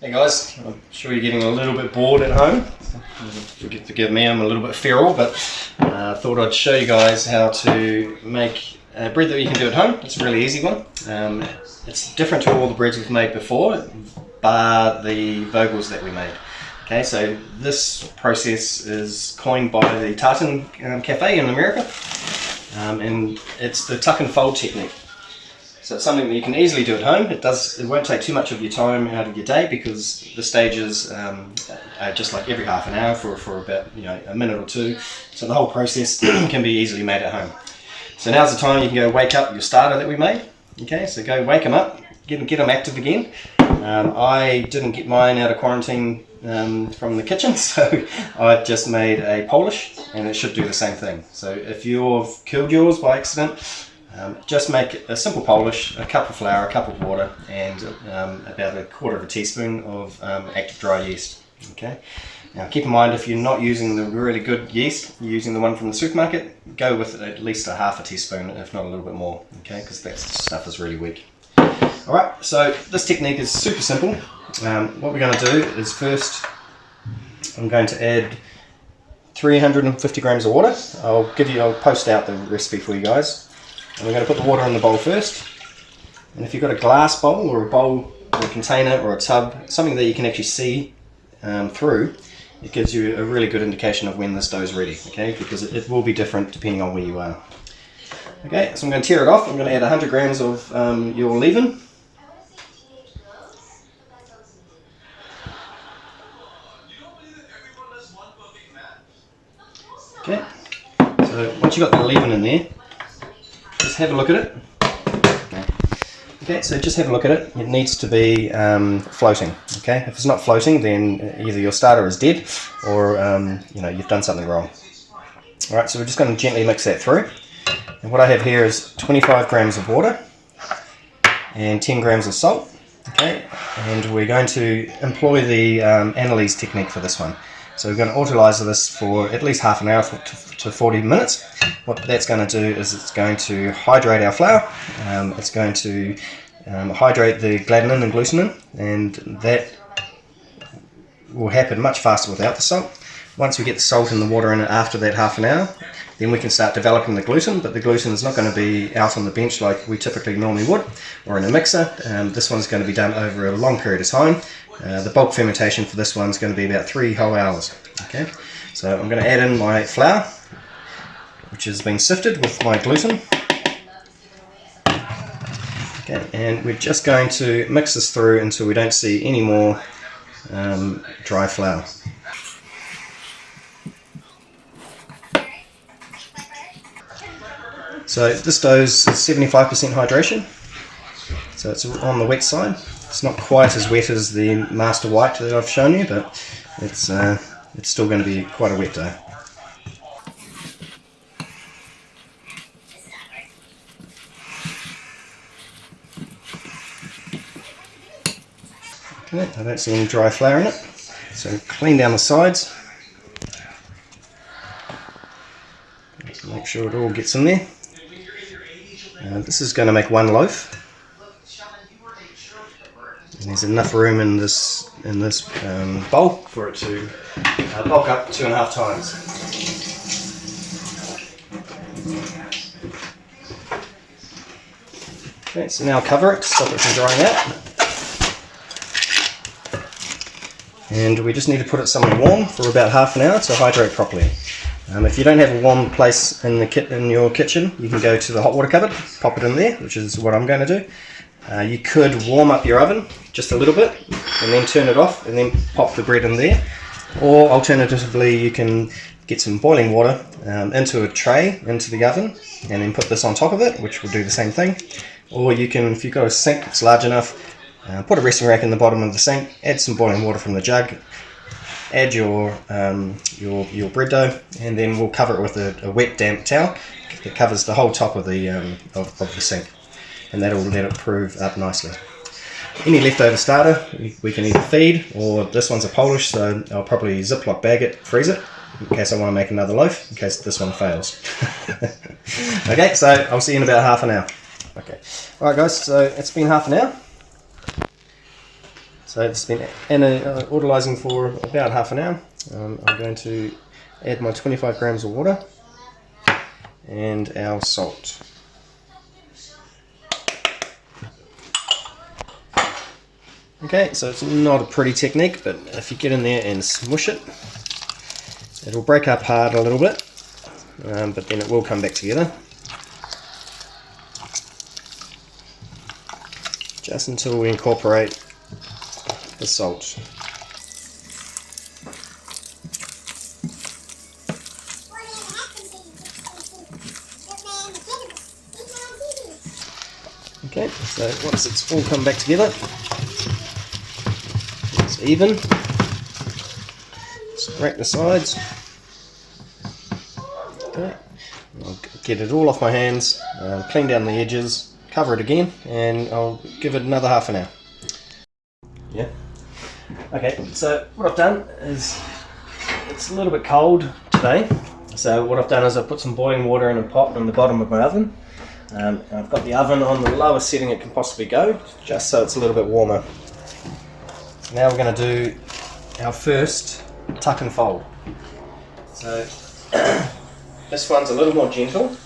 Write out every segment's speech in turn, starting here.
Hey guys, I'm sure you're getting a little bit bored at home. Forgive me, I'm a little bit feral, but I thought I'd show you guys how to make bread that you can do at home. It's a really easy one. It's different to all the breads we've made before, bar the Vogels that we made. Okay, so this process is coined by the Tartan Cafe in America, and it's the tuck and fold technique. So it's something that you can easily do at home. It won't take too much of your time out of your day because the stages are just like every half an hour for about a minute or two. So the whole process can be easily made at home. So now's the time you can go wake up your starter that we made. Okay, so go wake them up, get them active again. I didn't get mine out of quarantine from the kitchen, so I've just made a Polish, and it should do the same thing. So if you've killed yours by accident, just make a simple Polish, a cup of flour, a cup of water, and about a quarter of a teaspoon of active dry yeast. Okay. Now keep in mind, if you're not using the really good yeast, you're using the one from the supermarket, go with at least a half a teaspoon, if not a little bit more, okay, because that stuff is really weak. Alright, so this technique is super simple. What we're going to do is first, I'm going to add 350 grams of water. I'll post out the recipe for you guys. And we're going to put the water in the bowl first. And if you've got a glass bowl or a bowl or a container or a tub, something that you can actually see through, it gives you a really good indication of when this dough is ready, okay? Because it will be different depending on where you are. Okay, so I'm going to tear it off. I'm going to add 100 grams of your leaven. Okay, so once you've got the leaven in there, just have a look at it. Okay, so just have a look at it. It needs to be floating. Okay, if it's not floating, then either your starter is dead, or you've done something wrong. All right, so we're just going to gently mix that through. And what I have here is 25 grams of water and 10 grams of salt. Okay, and we're going to employ the analyze technique for this one. So we're going to autolyze this for at least half an hour to 40 minutes. What that's going to do is it's going to hydrate our flour. It's going to hydrate the gliadinin and glutenin, and that will happen much faster without the salt. Once we get the salt and the water in it after that half an hour, then we can start developing the gluten, but the gluten is not going to be out on the bench like we typically normally would, or in a mixer. This one's going to be done over a long period of time. The bulk fermentation for this one's going to be about 3 whole hours. Okay, so I'm going to add in my flour, which has been sifted with my gluten. Okay, and we're just going to mix this through until we don't see any more dry flour. So this dough is 75% hydration, so it's on the wet side. It's not quite as wet as the Master White that I've shown you, but it's still going to be quite a wet dough. Okay, I don't see any dry flour in it, so clean down the sides. Make sure it all gets in there. This is going to make one loaf. And there's enough room in this bowl for it to bulk up 2.5 times. Okay, so now cover it, stop it from drying out. And we just need to put it somewhere warm for about half an hour to hydrate properly. If you don't have a warm place in your kitchen, you can go to the hot water cupboard, pop it in there, which is what I'm going to do. You could warm up your oven just a little bit and then turn it off and then pop the bread in there. Or alternatively, you can get some boiling water into a tray into the oven and then put this on top of it, which will do the same thing. Or you can, if you've got a sink that's large enough, put a resting rack in the bottom of the sink, add some boiling water from the jug, add your bread dough, and then we'll cover it with a wet damp towel that covers the whole top of the sink, and that'll let it prove up nicely. Any leftover starter we can either feed, or this one's a Polish, so I'll probably Ziploc bag it, freeze it, in case I want to make another loaf, in case this one fails. Okay, so I'll see you in about half an hour. Okay, alright guys, so it's been half an hour. So it's been autolyzing for about half an hour. I'm going to add my 25 grams of water and our salt. Okay, so it's not a pretty technique, but if you get in there and smush it, it'll break up hard a little bit, but then it will come back together. Just until we incorporate the salt. Okay, so once it's all come back together, it's even. Scrape the sides. Okay, I'll get it all off my hands, clean down the edges, cover it again, and I'll give it another half an hour. Yeah. Okay, so what I've done is, it's a little bit cold today, so what I've done is I've put some boiling water in a pot on the bottom of my oven. And I've got the oven on the lowest setting it can possibly go, just so it's a little bit warmer. So now we're going to do our first tuck and fold. So this one's a little more gentle.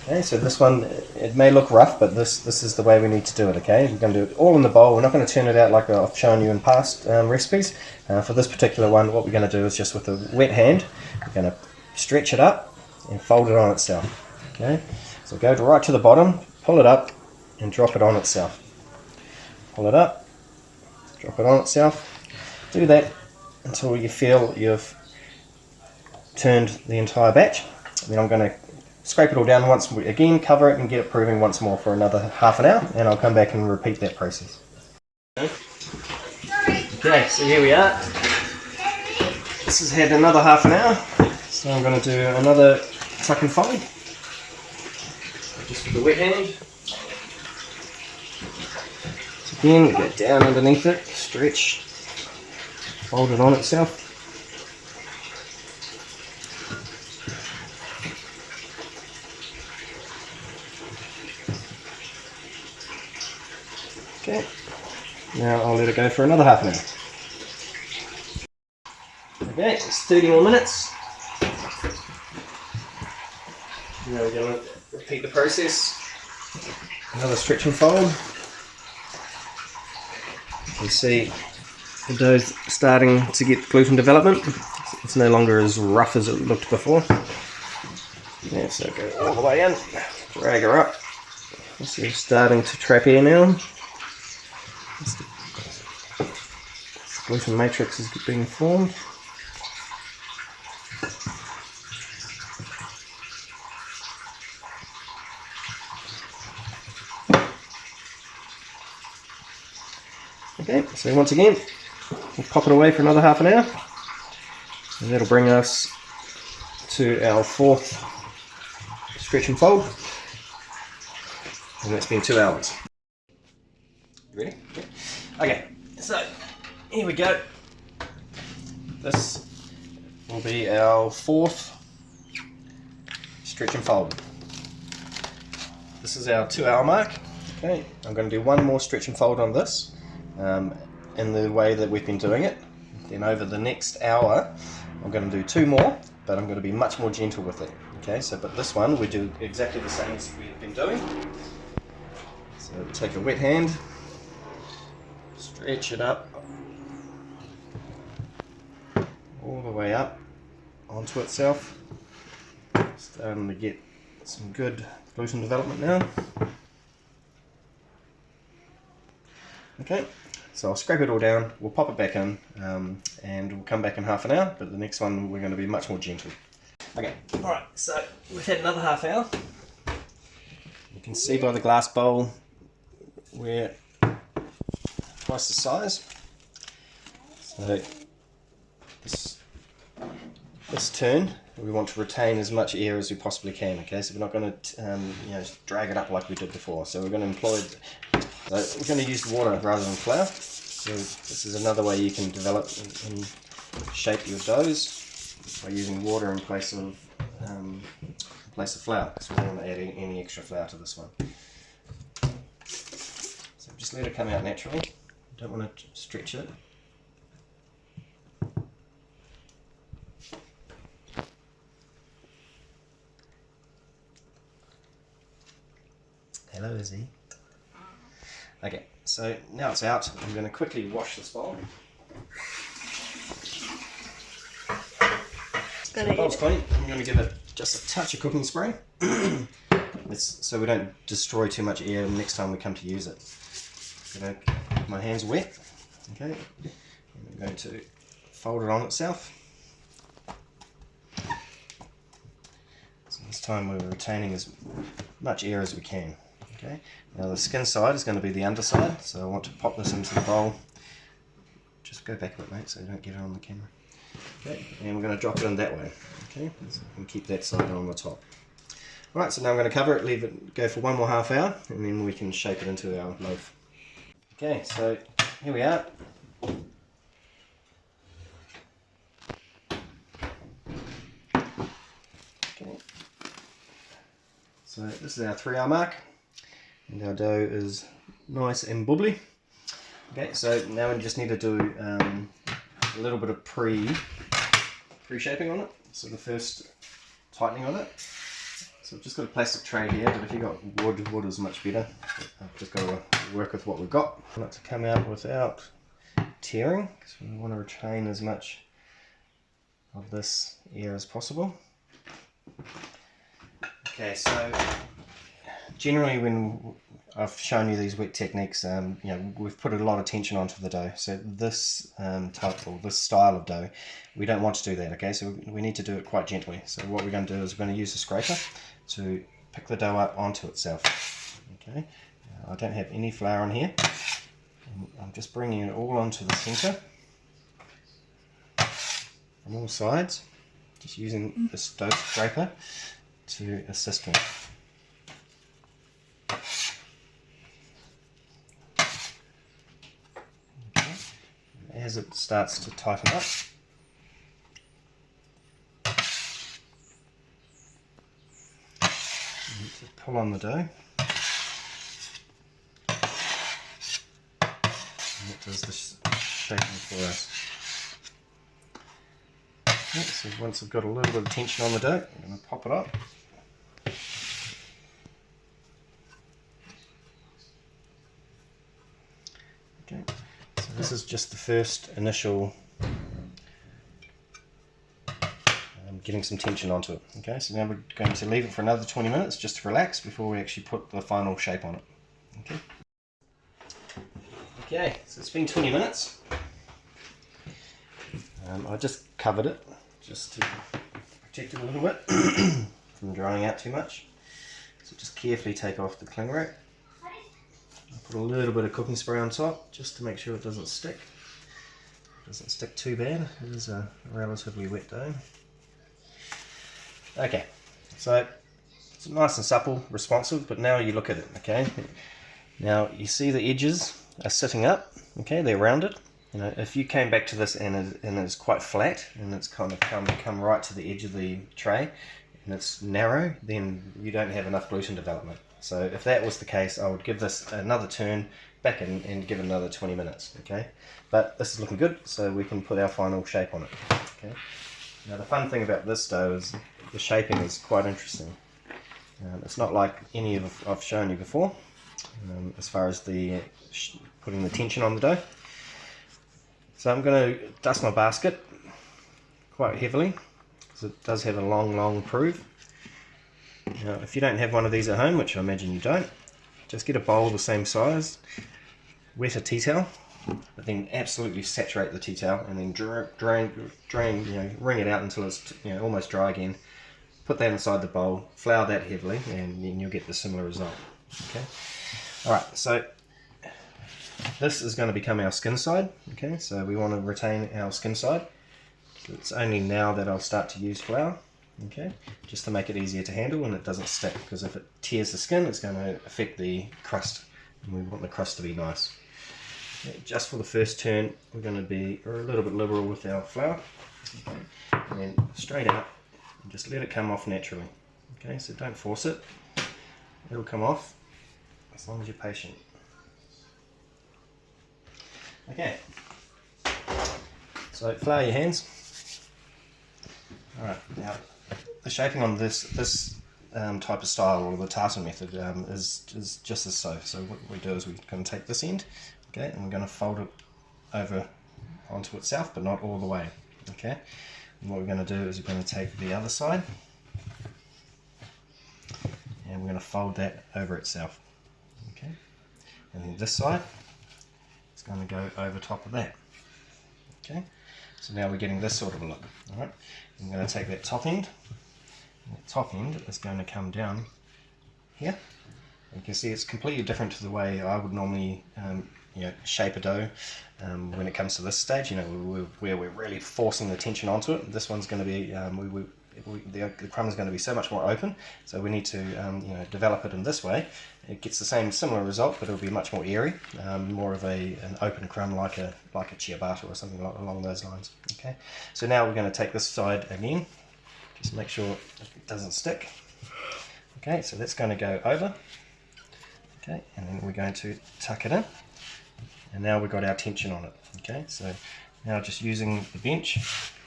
Okay, so this one, it may look rough, but this is the way we need to do it. Okay, we're going to do it all in the bowl. We're not going to turn it out like I've shown you in past recipes. For this particular one, what we're going to do is just with a wet hand, we're going to stretch it up and fold it on itself. Okay, so go right to the bottom, pull it up and drop it on itself. Pull it up, drop it on itself. Do that until you feel you've turned the entire batch. Then I'm going to scrape it all down once again, cover it and get it proving once more for another half an hour, and I'll come back and repeat that process. Okay, so here we are. This has had another half an hour, so I'm going to do another tuck and fold. Just with the wet hand. So again, go down underneath it, stretch, fold it on itself. Okay, now I'll let it go for another half an hour. Okay, it's 30 more minutes. Now we're going to repeat the process. Another stretch and fold. You see the dough's starting to get gluten development. It's no longer as rough as it looked before. Yeah, so go all the way in, drag her up. So you're starting to trap air now. The gluten matrix is being formed. Okay, so once again, we'll pop it away for another half an hour, and that'll bring us to our fourth stretch and fold, and that's been 2 hours. Ready? Okay, so here we go. This will be our fourth stretch and fold. This is our 2 hour mark. Okay, I'm going to do one more stretch and fold on this. In the way that we've been doing it. Then over the next hour I'm going to do 2 more, but I'm going to be much more gentle with it. Okay, so but this one we do exactly the same as we've been doing. So take a wet hand, stretch it up all the way up onto itself. Starting to get some good gluten development now. Okay, so I'll scrape it all down, we'll pop it back in, and we'll come back in half an hour, but the next one we're going to be much more gentle. Okay, alright, so we've had another half hour. You can see by the glass bowl we're twice the size. So this turn we want to retain as much air as we possibly can. Okay, so we're not going to drag it up like we did before. So we're going to employ. So we're going to use water rather than flour. So this is another way you can develop and shape your doughs by using water in place of flour, because we don't want to add any extra flour to this one. So just let it come out naturally. don't want to stretch it. Hello, Izzy. Okay, so now it's out. I'm going to quickly wash this bowl. So the bowl's clean. I'm going to give it just a touch of cooking spray. So we don't destroy too much air next time we come to use it. My hands are wet. Okay, I'm going to fold it on itself. So this time we're retaining as much air as we can. Okay, now the skin side is going to be the underside, so I want to pop this into the bowl. Just go back a bit, mate, so you don't get it on the camera. Okay, and we're going to drop it in that way. Okay, and keep that side on the top. Alright, so now I'm going to cover it, leave it go for one more half hour, and then we can shape it into our loaf. Okay, so here we are. Okay, so this is our 3 hour mark, and our dough is nice and bubbly. Okay, so now we just need to do a little bit of pre-shaping on it. So the first tightening on it. So I've just got a plastic tray here, but if you've got wood is much better. I've just got to work with what we've got. I want it to come out without tearing, because we want to retain as much of this air as possible. Okay, so generally when I've shown you these wet techniques, you know, we've put a lot of tension onto the dough. So this type or this style of dough, we don't want to do that. Okay, so we need to do it quite gently. So what we're going to do is we're going to use a scraper to pick the dough up onto itself. Okay, I don't have any flour in here. I'm just bringing it all onto the center from all sides, just using this dough scraper to assist me. Okay. As it starts to tighten up, you need to pull on the dough. And it does the shaping for us. Okay, so once I've got a little bit of tension on the dough, I'm going to pop it up. Okay, so this is just the first initial getting some tension onto it. Okay, so now we're going to leave it for another 20 minutes just to relax before we actually put the final shape on it. Okay. Okay, so it's been 20 minutes. I just covered it just to protect it a little bit from drying out too much. So just carefully take off the cling wrap. I'll put a little bit of cooking spray on top just to make sure it doesn't stick. It doesn't stick too bad. It is a relatively wet dough. Okay, so it's nice and supple, responsive, but now you look at it, okay? Now you see the edges are sitting up, okay, they're rounded. You know, if you came back to this and it's quite flat and it's kind of come right to the edge of the tray and it's narrow, then you don't have enough gluten development. So if that was the case, I would give this another turn back in and give it another 20 minutes, okay? But this is looking good, so we can put our final shape on it, okay? Now the fun thing about this dough is the shaping is quite interesting. It's not like any of I've shown you before, as far as the putting the tension on the dough. So I'm going to dust my basket quite heavily because it does have a long prove. Now if you don't have one of these at home, which I imagine you don't, just get a bowl the same size, wet a tea towel, but then absolutely saturate the tea towel and then drain, you know, wring it out until it's, you know, almost dry again. Put that inside the bowl, flour that heavily, and then you'll get the similar result. Okay. All right. So this is going to become our skin side. Okay. So we want to retain our skin side. So it's only now that I'll start to use flour. Okay. Just to make it easier to handle and it doesn't stick, because if it tears the skin, it's going to affect the crust, and we want the crust to be nice. Okay. Just for the first turn, we're going to be a little bit liberal with our flour. Okay. And then straight out. And just let it come off naturally. Okay, so don't force it. It'll come off as long as you're patient. Okay, so flour your hands. Alright, now the shaping on this type of style, or the tartan method, is just as so. So what we do is we're going to take this end, okay, and we're going to fold it over onto itself, but not all the way, okay. And what we're going to do is we're going to take the other side, and we're going to fold that over itself, okay. And then this side is going to go over top of that, okay. So now we're getting this sort of a look. All right. I'm going to take that top end. And that top end is going to come down here. You can see it's completely different to the way I would normally shape a dough when it comes to this stage, where we're really forcing the tension onto it. This one's going to be, the crumb is going to be so much more open, so we need to develop it in this way. It gets the similar result, but it'll be much more airy, more of an open crumb, like a ciabatta or something along those lines. Okay, so now we're going to take this side again, just make sure it doesn't stick. Okay, so that's going to go over. Okay, and then we're going to tuck it in, and now we've got our tension on it. Okay, so now just using the bench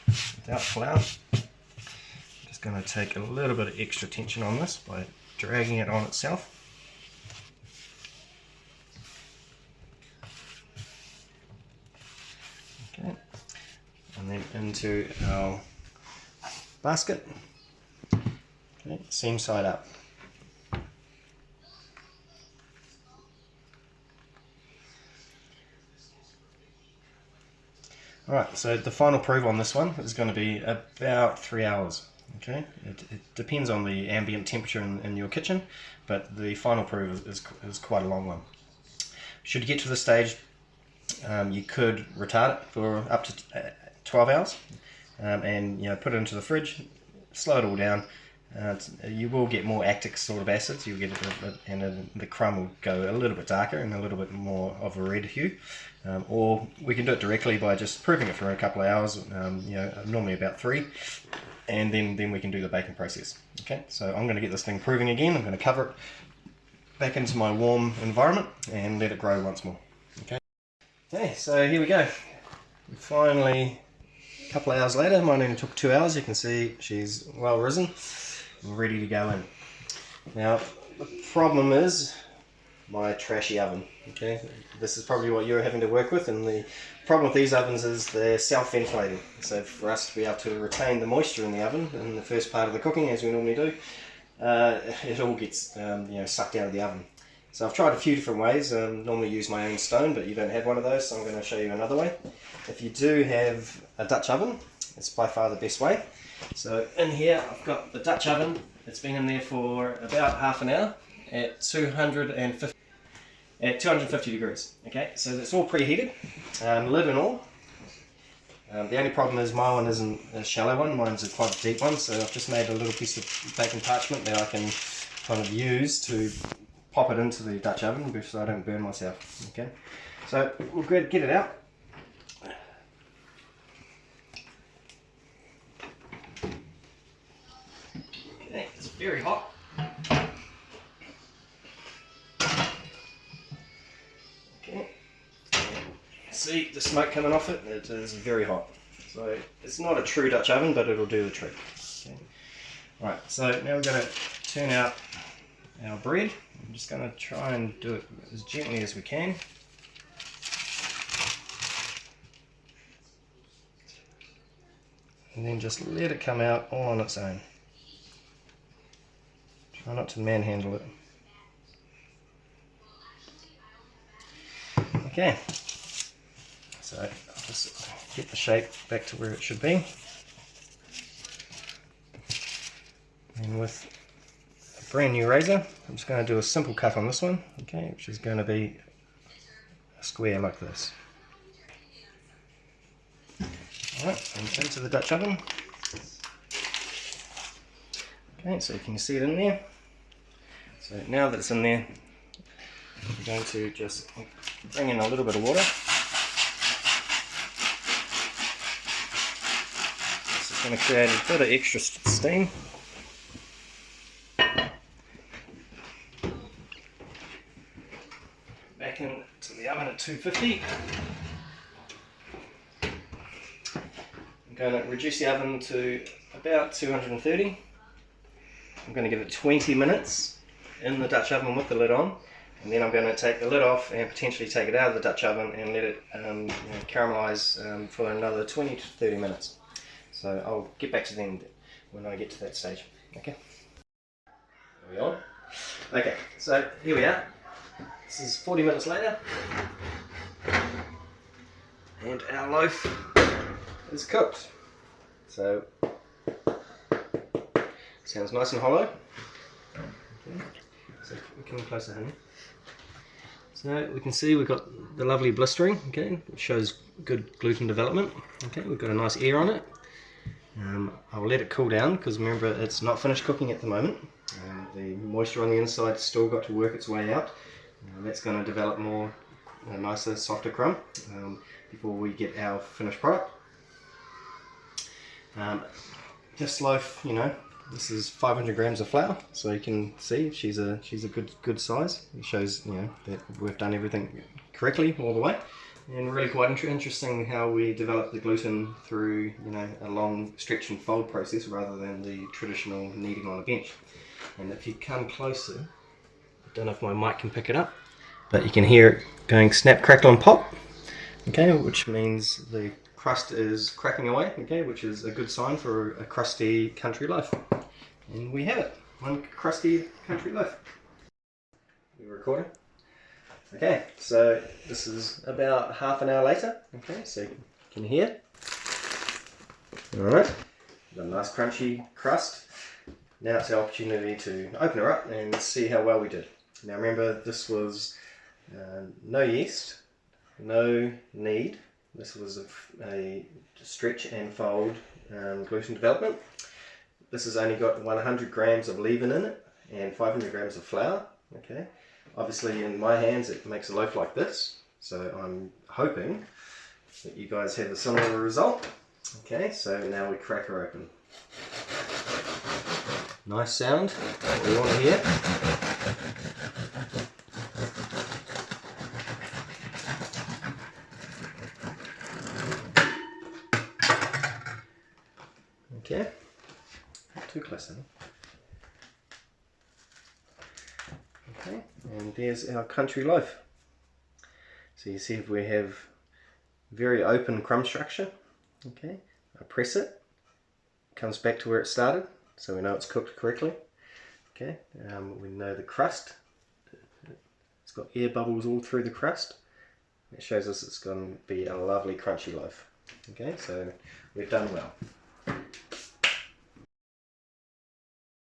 without flour, just going to take a little bit of extra tension on this by dragging it on itself. Okay, and then into our basket. Okay, seam side up. Alright, so the final proof on this one is going to be about 3 hours. Okay, it depends on the ambient temperature in your kitchen, but the final proof is quite a long one. Should you get to this stage, you could retard it for up to 12 hours, and put it into the fridge, slow it all down. You will get more actic sort of acids. You'll get and the crumb will go a little bit darker and a little bit more of a red hue. Or we can do it directly by just proofing it for a couple of hours, normally about 3, and then we can do the baking process. Okay, so I'm going to get this thing proving again. I'm going to cover it back into my warm environment and let it grow once more. Okay, so here we go. Finally, a couple of hours later, mine only took 2 hours. You can see she's well risen and ready to go in. Now, the problem is my trashy oven. Okay, this is probably what you're having to work with, and the problem with these ovens is they're self-ventilating. So for us to be able to retain the moisture in the oven in the first part of the cooking, as we normally do, it all gets sucked out of the oven. So I've tried a few different ways. Normally use my own stone, but you don't have one of those, so I'm going to show you another way. If you do have a Dutch oven, it's by far the best way. So in here I've got the Dutch oven. It's been in there for about half an hour at 250 degrees. Okay, so it's all preheated, lid and all. The only problem is my one isn't a shallow one, mine's a quite deep one, so I've just made a little piece of baking parchment that I can kind of use to pop it into the Dutch oven so I don't burn myself. Okay, so we'll get it out. Okay, it's very hot. Okay, see the smoke coming off it? It is very hot. So it's not a true Dutch oven, but it'll do the trick. Okay. Right, so now we're going to turn out our bread. I'm just going to try and do it as gently as we can. And then just let it come out all on its own. Try not to manhandle it. Okay, so I'll just get the shape back to where it should be. And with a brand new razor, I'm just going to do a simple cut on this one, okay, which is going to be a square like this. Alright, and into the Dutch oven. Okay, so you can see it in there. So now that it's in there, I'm going to just bring in a little bit of water. This is going to create a bit of extra steam. Back into the oven at 250. going to reduce the oven to about 230. I'm going to give it 20 minutes in the Dutch oven with the lid on, and then I'm going to take the lid off and potentially take it out of the Dutch oven and let it caramelize for another 20 to 30 minutes. So I'll get back to them when I get to that stage. Okay. Are we on? Okay, so here we are. This is 40 minutes later, and our loaf is cooked. So sounds nice and hollow. Okay. So we come closer, honey. So we can see we've got the lovely blistering. Okay, it shows good gluten development. Okay, we've got a nice air on it. I'll let it cool down because remember it's not finished cooking at the moment. The moisture on the inside still got to work its way out. That's going to develop more nicer, softer crumb before we get our finished product. This loaf, this is 500 grams of flour, so you can see she's a good size. It shows that we've done everything correctly all the way. And really quite interesting how we develop the gluten through a long stretch and fold process rather than the traditional kneading on a bench. And if you come closer, I don't know if my mic can pick it up, but you can hear it going snap, crackle and pop, okay, which means the crust is cracking away, okay, which is a good sign for a crusty country loaf. And we have it, one crusty country loaf. We're recording. Okay, so this is about half an hour later. Okay, so you can hear. Alright, got a nice crunchy crust. Now it's our opportunity to open her up and see how well we did. Now remember, this was no yeast, no knead. This was a stretch and fold gluten development. This has only got 100 grams of leaven in it and 500 grams of flour. Okay. Obviously in my hands it makes a loaf like this, so I'm hoping that you guys have a similar result. Okay, so now we crack her open. Nice sound, what we want to hear. Okay, not too close then. Okay, and there's our country loaf. So you see if we have very open crumb structure. Okay, I press it, it comes back to where it started, so we know it's cooked correctly. Okay, we know the crust, it's got air bubbles all through the crust. It shows us it's going to be a lovely crunchy loaf. Okay, so we've done well.